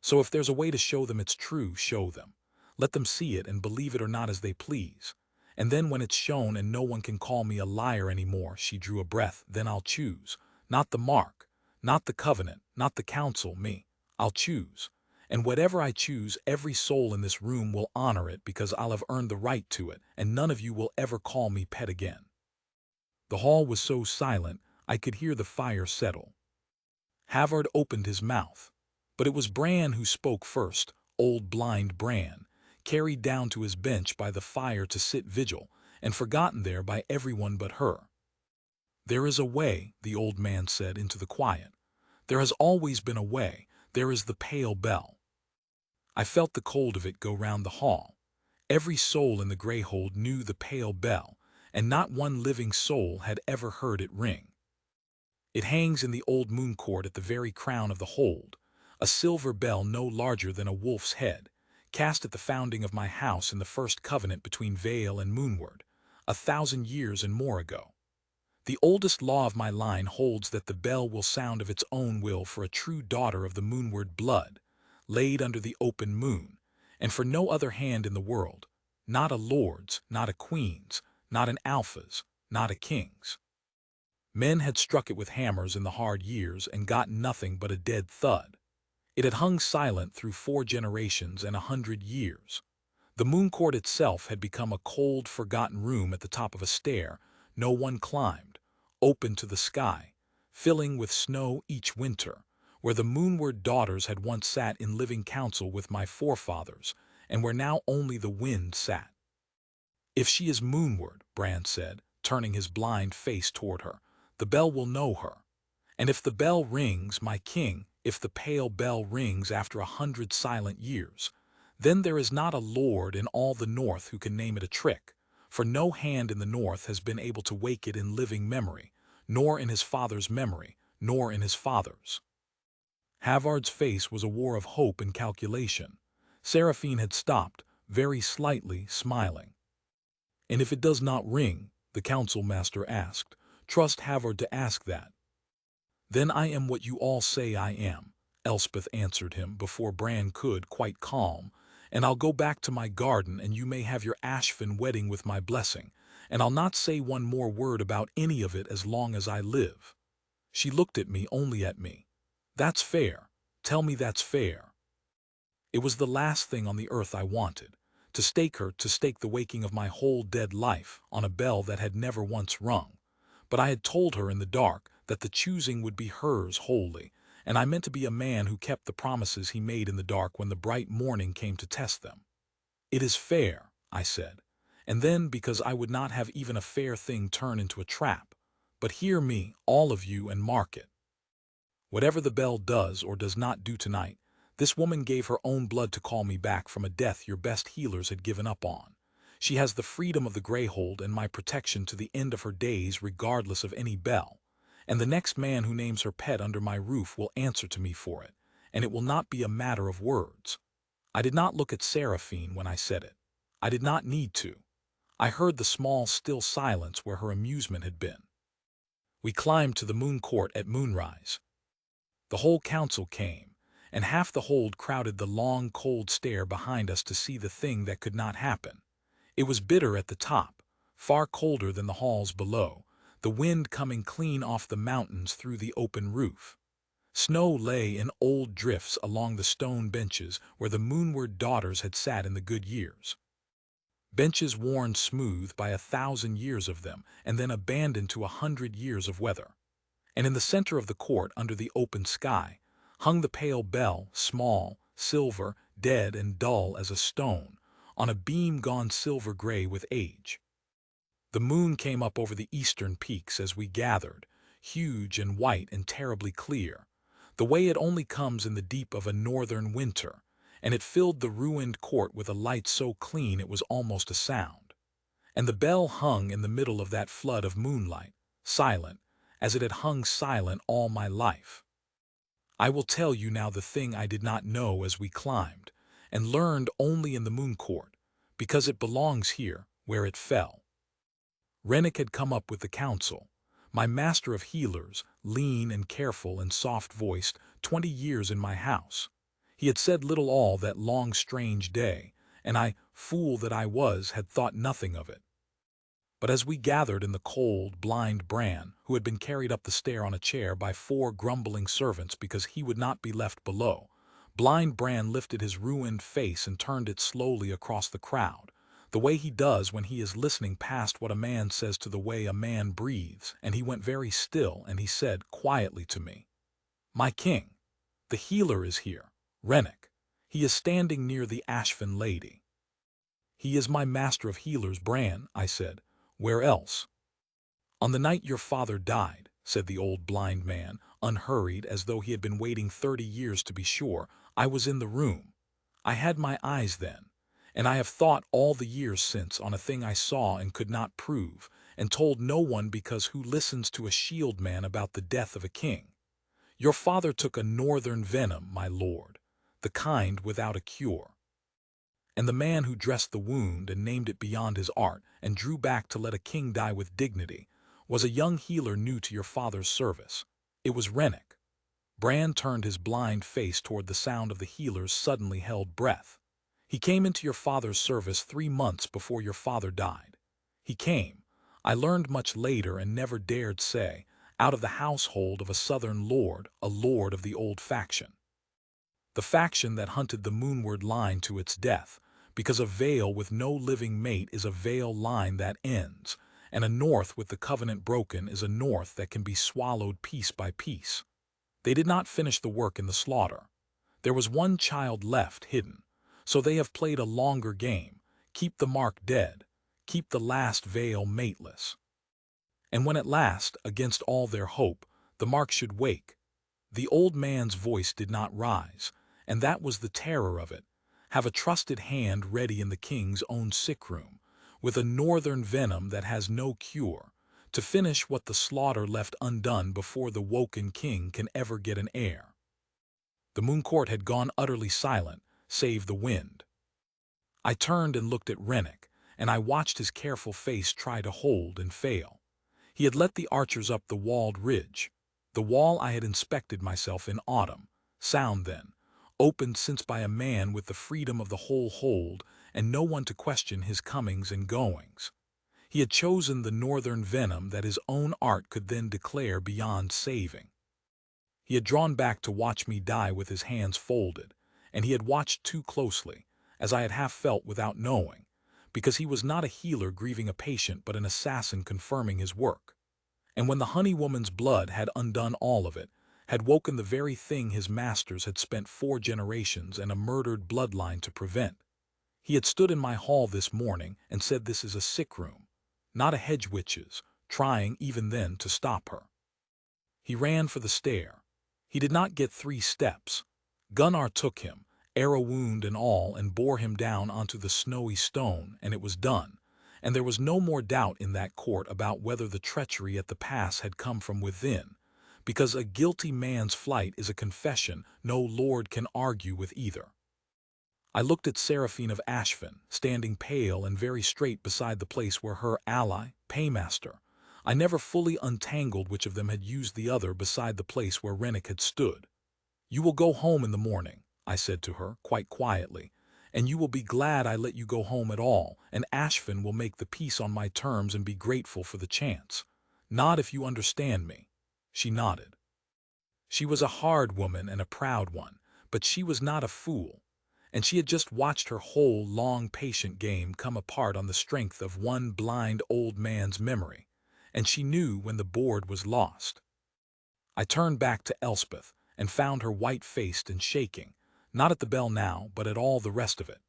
[SPEAKER 1] "So if there's a way to show them it's true, show them. Let them see it and believe it or not as they please. And then when it's shown and no one can call me a liar anymore," she drew a breath, "then I'll choose. Not the mark, not the covenant, not the council, me. I'll choose. And whatever I choose, every soul in this room will honor it because I'll have earned the right to it, and none of you will ever call me pet again." The hall was so silent, I could hear the fire settle. Havard opened his mouth, but it was Bran who spoke first, old blind Bran, carried down to his bench by the fire to sit vigil, and forgotten there by everyone but her. "There is a way," the old man said into the quiet. "There has always been a way. There is the pale bell." I felt the cold of it go round the hall. Every soul in the Greyhold knew the pale bell, and not one living soul had ever heard it ring. It hangs in the old moon court at the very crown of the hold, a silver bell no larger than a wolf's head, cast at the founding of my house in the first covenant between Vale and Moonward, 1,000 years and more ago. The oldest law of my line holds that the bell will sound of its own will for a true daughter of the Moonward blood, laid under the open moon, and for no other hand in the world, not a lord's, not a queen's, not an alpha's, not a king's. Men had struck it with hammers in the hard years and got nothing but a dead thud. It had hung silent through 4 generations and 100 years. The moon court itself had become a cold, forgotten room at the top of a stair no one climbed, open to the sky, filling with snow each winter, where the moonward daughters had once sat in living council with my forefathers, and where now only the wind sat. "If she is moonward," Bran said, turning his blind face toward her, "the bell will know her. And if the bell rings, my king, if the pale bell rings after 100 silent years, then there is not a lord in all the north who can name it a trick, for no hand in the north has been able to wake it in living memory, nor in his father's memory, nor in his father's." Havard's face was a war of hope and calculation. Seraphine had stopped, very slightly, smiling. "And if it does not ring," the council master asked, "trust Havard to ask that." "Then I am what you all say I am," Elspeth answered him before Bran could, quite calm, "and I'll go back to my garden and you may have your Ashfin wedding with my blessing, and I'll not say one more word about any of it as long as I live." She looked at me, only at me. "That's fair. Tell me that's fair." It was the last thing on the earth I wanted, to stake her, to stake the waking of my whole dead life on a bell that had never once rung. But I had told her in the dark that the choosing would be hers wholly, and I meant to be a man who kept the promises he made in the dark when the bright morning came to test them. "It is fair," I said, and then, because I would not have even a fair thing turn into a trap, "but hear me, all of you, and mark it. Whatever the bell does or does not do tonight, this woman gave her own blood to call me back from a death your best healers had given up on. She has the freedom of the Greyhold and my protection to the end of her days regardless of any bell, and the next man who names her pet under my roof will answer to me for it, and it will not be a matter of words." I did not look at Seraphine when I said it. I did not need to. I heard the small, still silence where her amusement had been. We climbed to the moon court at moonrise. The whole council came, and half the hold crowded the long, cold stair behind us to see the thing that could not happen. It was bitter at the top, far colder than the halls below, the wind coming clean off the mountains through the open roof. Snow lay in old drifts along the stone benches where the moonward daughters had sat in the good years. Benches worn smooth by 1,000 years of them, and then abandoned to 100 years of weather. And in the center of the court, under the open sky, hung the pale bell, small, silver, dead and dull as a stone, on a beam gone silver-gray with age. The moon came up over the eastern peaks as we gathered, huge and white and terribly clear, the way it only comes in the deep of a northern winter, and it filled the ruined court with a light so clean it was almost a sound. And the bell hung in the middle of that flood of moonlight, silent, as it had hung silent all my life. I will tell you now the thing I did not know as we climbed, and learned only in the moon court, because it belongs here, where it fell. Rennick had come up with the council, my master of healers, lean and careful and soft-voiced, 20 years in my house. He had said little all that long strange day, and I, fool that I was, had thought nothing of it. But as we gathered in the cold, blind Bran, who had been carried up the stair on a chair by 4 grumbling servants because he would not be left below, blind Bran lifted his ruined face and turned it slowly across the crowd, the way he does when he is listening past what a man says to the way a man breathes, and he went very still and he said quietly to me, "My king, the healer is here, Rennick. He is standing near the Ashfin lady." "He is my master of healers, Bran," I said. "Where else?" "On the night your father died," said the old blind man, unhurried as though he had been waiting 30 years to be sure, "I was in the room. I had my eyes then, and I have thought all the years since on a thing I saw and could not prove, and told no one because who listens to a shield man about the death of a king? Your father took a northern venom, my lord, the kind without a cure. And the man who dressed the wound and named it beyond his art and drew back to let a king die with dignity was a young healer new to your father's service. It was Rennick." Bran turned his blind face toward the sound of the healer's suddenly held breath. He came into your father's service 3 months before your father died. He came, I learned much later and never dared say, out of the household of a southern lord, a lord of the old faction. The faction that hunted the moonward line to its death, because a vale with no living mate is a vale line that ends, and a north with the covenant broken is a north that can be swallowed piece by piece. They did not finish the work in the slaughter. There was one child left hidden, so they have played a longer game, keep the mark dead, keep the last vale mateless. And when at last, against all their hope, the mark should wake, the old man's voice did not rise, and that was the terror of it. Have a trusted hand ready in the king's own sickroom, with a northern venom that has no cure, to finish what the slaughter left undone before the woken king can ever get an heir. The moon court had gone utterly silent, save the wind. I turned and looked at Rennick, and I watched his careful face try to hold and fail. He had let the archers up the walled ridge, the wall I had inspected myself in autumn, sound then, opened since by a man with the freedom of the whole hold and no one to question his comings and goings. He had chosen the northern venom that his own art could then declare beyond saving. He had drawn back to watch me die with his hands folded, and he had watched too closely, as I had half felt without knowing, because he was not a healer grieving a patient but an assassin confirming his work. And when the honey woman's blood had undone all of it, had woken the very thing his masters had spent 4 generations and a murdered bloodline to prevent, he had stood in my hall this morning and said this is a sick room, not a hedge witch's, trying even then to stop her. He ran for the stair. He did not get 3 steps. Gunnar took him, arrow wound and all, and bore him down onto the snowy stone, and it was done. And there was no more doubt in that court about whether the treachery at the pass had come from within, because a guilty man's flight is a confession no lord can argue with either. I looked at Seraphine of Ashfin, standing pale and very straight beside the place where her ally, paymaster, I never fully untangled which of them had used the other beside the place where Rennick had stood. "You will go home in the morning," I said to her, quite quietly, "and you will be glad I let you go home at all, and Ashfin will make the peace on my terms and be grateful for the chance. Nod if you understand me." She nodded. She was a hard woman and a proud one, but she was not a fool, and she had just watched her whole long patient game come apart on the strength of one blind old man's memory, and she knew when the board was lost. I turned back to Elspeth and found her white-faced and shaking, not at the bell now, but at all the rest of it,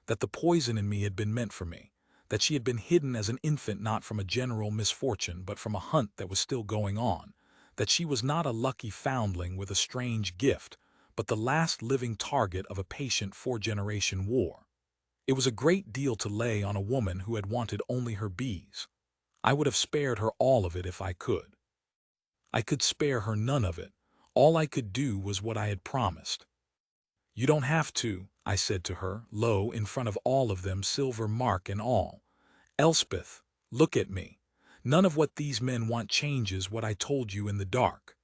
[SPEAKER 1] that the poison in me had been meant for me, that she had been hidden as an infant not from a general misfortune but from a hunt that was still going on, that she was not a lucky foundling with a strange gift, but the last living target of a patient 4-generation war. It was a great deal to lay on a woman who had wanted only her bees. I would have spared her all of it if I could. I could spare her none of it. All I could do was what I had promised. "You don't have to," I said to her, low, in front of all of them, silver mark and all. "Elspeth, look at me. None of what these men want changes what I told you in the dark.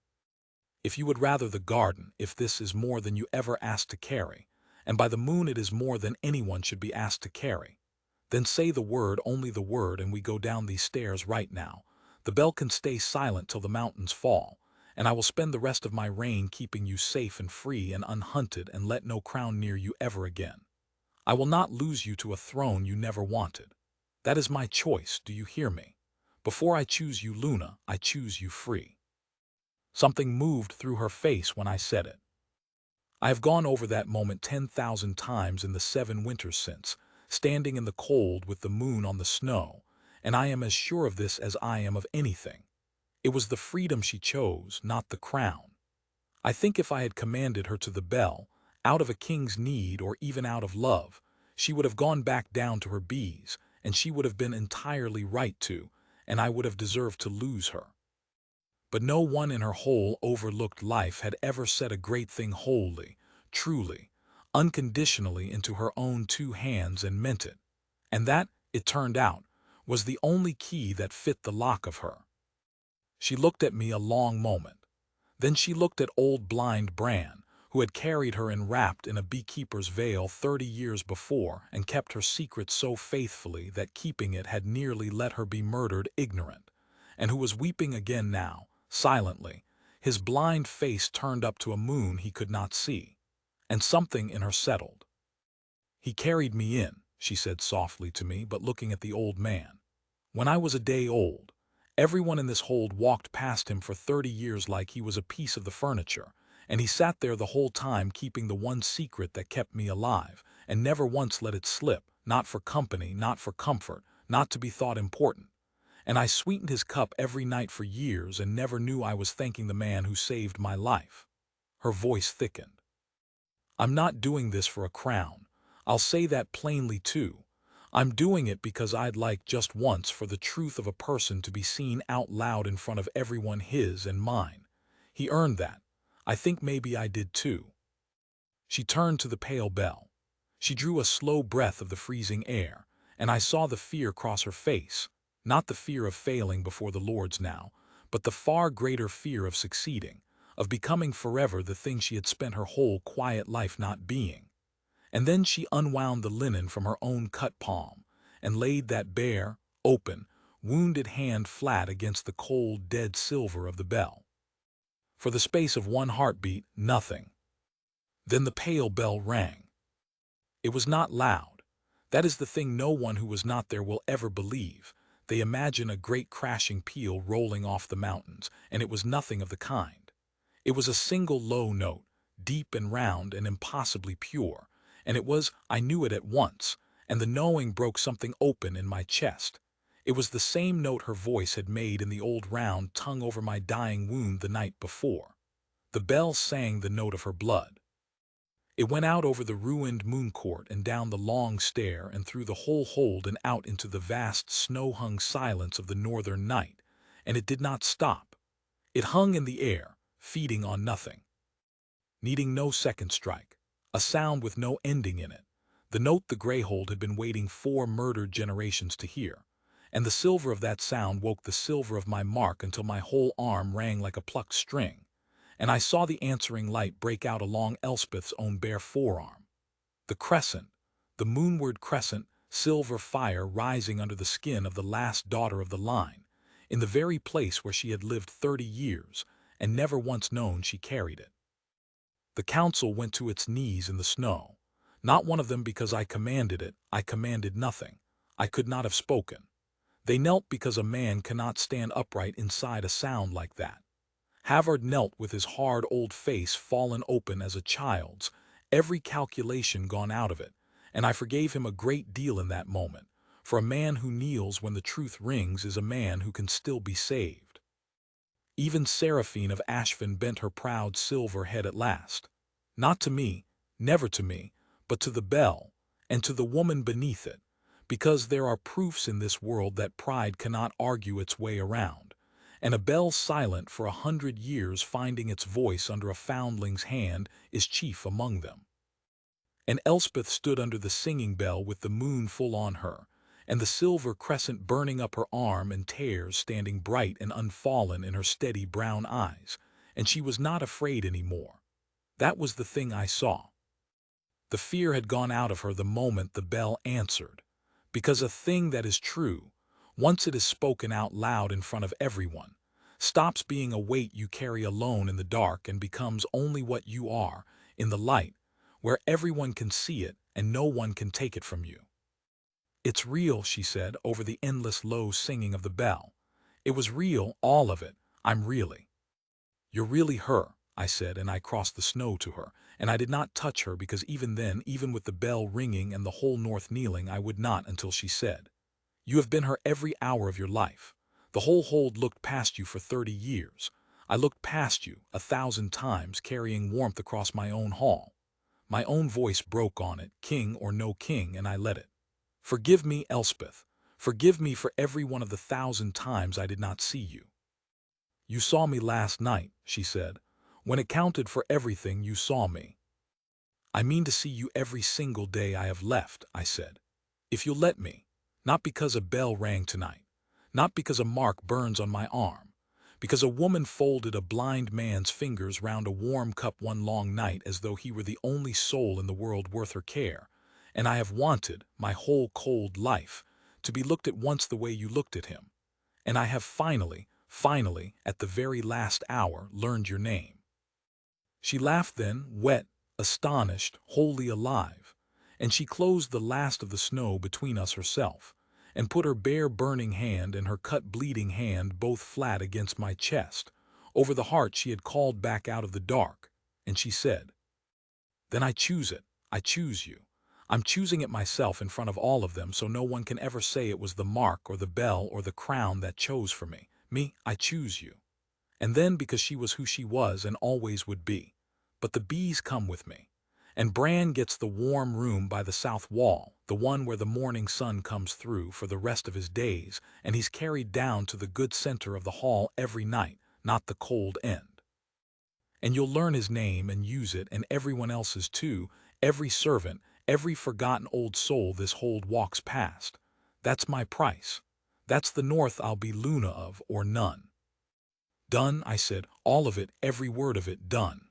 [SPEAKER 1] If you would rather the garden, if this is more than you ever asked to carry, and by the moon it is more than anyone should be asked to carry, then say the word, only the word, and we go down these stairs right now. The bell can stay silent till the mountains fall, and I will spend the rest of my reign keeping you safe and free and unhunted and let no crown near you ever again. I will not lose you to a throne you never wanted. That is my choice, do you hear me? Before I choose you, Luna, I choose you free." Something moved through her face when I said it. I have gone over that moment 10,000 times in the 7 winters since, standing in the cold with the moon on the snow, and I am as sure of this as I am of anything. It was the freedom she chose, not the crown. I think if I had commanded her to the bell, out of a king's need or even out of love, she would have gone back down to her bees, and she would have been entirely right to, and I would have deserved to lose her. But no one in her whole overlooked life had ever said a great thing wholly, truly, unconditionally into her own 2 hands and meant it. And that, it turned out, was the only key that fit the lock of her. She looked at me a long moment. Then she looked at old blind Bran, who had carried her enwrapped in a beekeeper's veil 30 years before and kept her secret so faithfully that keeping it had nearly let her be murdered ignorant, and who was weeping again now, silently, his blind face turned up to a moon he could not see. And something in her settled. "He carried me in," she said softly to me, but looking at the old man. "When I was a day old, everyone in this hold walked past him for 30 years like he was a piece of the furniture, and he sat there the whole time keeping the one secret that kept me alive, and never once let it slip, not for company, not for comfort, not to be thought important. And I sweetened his cup every night for years and never knew I was thanking the man who saved my life." Her voice thickened. "I'm not doing this for a crown. I'll say that plainly too. I'm doing it because I'd like just once for the truth of a person to be seen out loud in front of everyone, his and mine. He earned that. I think maybe I did too." She turned to the pale Belle. She drew a slow breath of the freezing air, and I saw the fear cross her face, not the fear of failing before the Lord's now, but the far greater fear of succeeding, of becoming forever the thing she had spent her whole quiet life not being. And then she unwound the linen from her own cut palm, and laid that bare, open, wounded hand flat against the cold, dead silver of the bell. For the space of one heartbeat, nothing. Then the pale bell rang. It was not loud. That is the thing no one who was not there will ever believe. They imagine a great crashing peal rolling off the mountains, and it was nothing of the kind. It was a single low note, deep and round and impossibly pure, and I knew it at once, and the knowing broke something open in my chest. It was the same note her voice had made in the old round tongue over my dying wound the night before. The bell sang the note of her blood. It went out over the ruined moon court and down the long stair and through the whole hold and out into the vast snow-hung silence of the northern night, and it did not stop. It hung in the air, feeding on nothing, needing no second strike, a sound with no ending in it, the note the Greyhold had been waiting 4 murdered generations to hear. And the silver of that sound woke the silver of my mark until my whole arm rang like a plucked string, and I saw the answering light break out along Elspeth's own bare forearm. The crescent, the moonward crescent, silver fire rising under the skin of the last daughter of the line, in the very place where she had lived 30 years, and never once known she carried it. The council went to its knees in the snow. Not one of them because I commanded it. I commanded nothing. I could not have spoken. They knelt because a man cannot stand upright inside a sound like that. Havard knelt with his hard old face fallen open as a child's, every calculation gone out of it, and I forgave him a great deal in that moment, for a man who kneels when the truth rings is a man who can still be saved. Even Seraphine of Ashfin bent her proud silver head at last. Not to me, never to me, but to the bell, and to the woman beneath it, because there are proofs in this world that pride cannot argue its way around, and a bell silent for 100 years finding its voice under a foundling's hand is chief among them. And Elspeth stood under the singing bell with the moon full on her, and the silver crescent burning up her arm and tears standing bright and unfallen in her steady brown eyes, and she was not afraid any more. That was the thing I saw. The fear had gone out of her the moment the bell answered, because a thing that is true, once it is spoken out loud in front of everyone, stops being a weight you carry alone in the dark and becomes only what you are, in the light, where everyone can see it and no one can take it from you. "It's real," she said, over the endless low singing of the bell. "It was real, all of it. I'm really." "You're really her," I said, and I crossed the snow to her, and I did not touch her because even then, even with the bell ringing and the whole north kneeling, I would not until she said, "You have been her every hour of your life. The whole hold looked past you for 30 years. I looked past you 1,000 times, carrying warmth across my own hall. My own voice broke on it, king or no king, and I let it. Forgive me, Elspeth. Forgive me for every one of the 1,000 times I did not see you." "You saw me last night," she said. "When it counted for everything, you saw me." "I mean to see you every single day I have left," I said. "If you'll let me. Not because a bell rang tonight. Not because a mark burns on my arm. because a woman folded a blind man's fingers round a warm cup one long night as though he were the only soul in the world worth her care, and I have wanted, my whole cold life, to be looked at once the way you looked at him, and I have finally, at the very last hour, learned your name." She laughed then, wet, astonished, wholly alive, and she closed the last of the snow between us herself, and put her bare burning hand and her cut bleeding hand both flat against my chest, over the heart she had called back out of the dark, and she said, "Then I choose it, I choose you. I'm choosing it myself in front of all of them, so no one can ever say it was the mark or the bell or the crown that chose for me. I choose you." And then, because she was who she was and always would be. But the bees come with me. And Bran gets the warm room by the south wall, the one where the morning sun comes through for the rest of his days, and he's carried down to the good center of the hall every night, not the cold end. And you'll learn his name and use it, and everyone else's too, every servant, every forgotten old soul this hold walks past. That's my price. That's the North I'll be Luna of, or none. "Done," I said, "all of it, every word of it, done."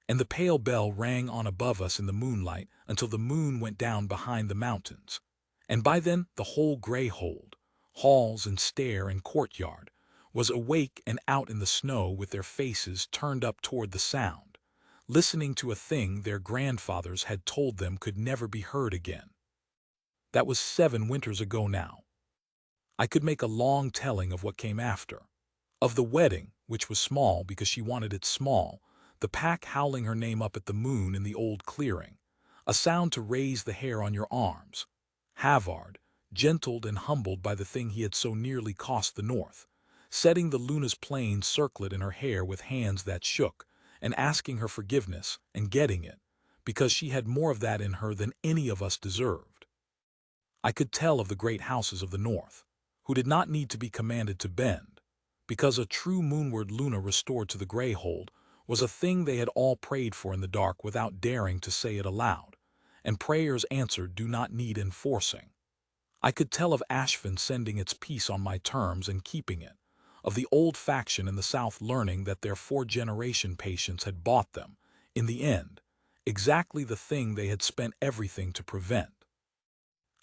[SPEAKER 1] And the pale bell rang on above us in the moonlight until the moon went down behind the mountains. And by then the whole grey hold, halls and stair and courtyard, was awake and out in the snow with their faces turned up toward the sound, listening to a thing their grandfathers had told them could never be heard again. That was 7 winters ago now. I could make a long telling of what came after. Of the wedding, which was small because she wanted it small, the pack howling her name up at the moon in the old clearing, a sound to raise the hair on your arms. Havard, gentled and humbled by the thing he had so nearly cost the North, setting the Luna's plain circlet in her hair with hands that shook, and asking her forgiveness, and getting it, because she had more of that in her than any of us deserved. I could tell of the great houses of the North, who did not need to be commanded to bend, because a true moonward Luna restored to the Greyhold was a thing they had all prayed for in the dark without daring to say it aloud, and prayers answered do not need enforcing. I could tell of Ashfin sending its peace on my terms and keeping it, of the old faction in the South learning that their 4-generation patience had bought them, in the end, exactly the thing they had spent everything to prevent.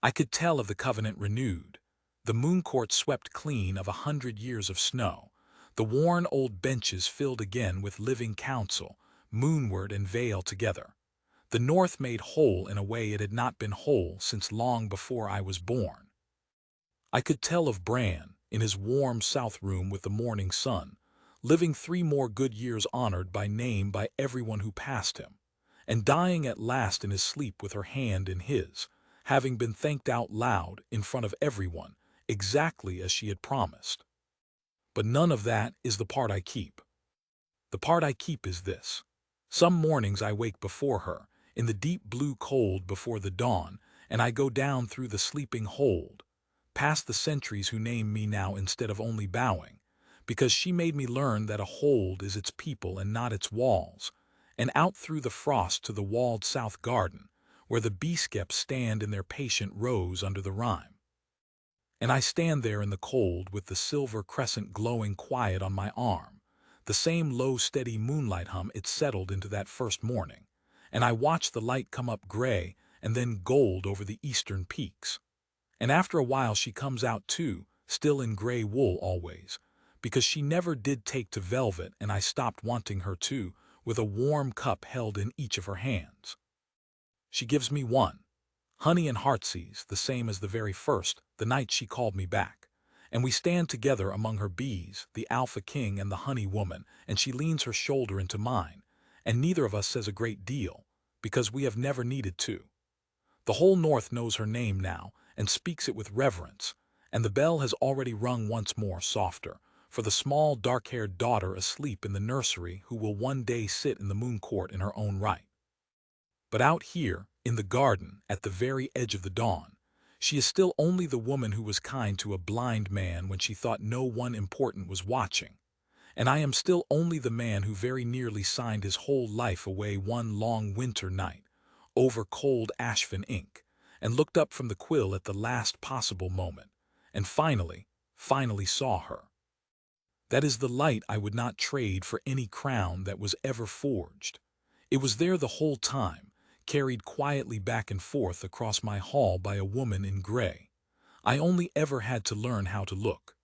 [SPEAKER 1] I could tell of the covenant renewed, the moon court swept clean of 100 years of snow, the worn old benches filled again with living counsel, moonward and vale together, the North made whole in a way it had not been whole since long before I was born. I could tell of Bran, in his warm south room with the morning sun, living 3 more good years honored by name by everyone who passed him, and dying at last in his sleep with her hand in his, having been thanked out loud in front of everyone, exactly as she had promised. But none of that is the part I keep. The part I keep is this. Some mornings I wake before her, in the deep blue cold before the dawn, and I go down through the sleeping hold, past the sentries who name me now instead of only bowing, because she made me learn that a hold is its people and not its walls, and out through the frost to the walled south garden, where the bee-skeps stand in their patient rows under the rime. And I stand there in the cold with the silver crescent glowing quiet on my arm, the same low steady moonlight hum it settled into that first morning, and I watch the light come up gray and then gold over the eastern peaks. And after a while she comes out too, still in gray wool always, because she never did take to velvet and I stopped wanting her to, with a warm cup held in each of her hands. She gives me one. Honey and heartsease, the same as the very first, the night she called me back. And we stand together among her bees, the alpha king and the honey woman, and she leans her shoulder into mine, and neither of us says a great deal, because we have never needed to. The whole North knows her name now, and speaks it with reverence, and the bell has already rung once more softer, for the small dark-haired daughter asleep in the nursery who will one day sit in the moon court in her own right. But out here, in the garden, at the very edge of the dawn, she is still only the woman who was kind to a blind man when she thought no one important was watching, and I am still only the man who very nearly signed his whole life away one long winter night, over cold Ashfin ink, and looked up from the quill at the last possible moment, and finally saw her. That is the light I would not trade for any crown that was ever forged. It was there the whole time, carried quietly back and forth across my hall by a woman in gray. I only ever had to learn how to look.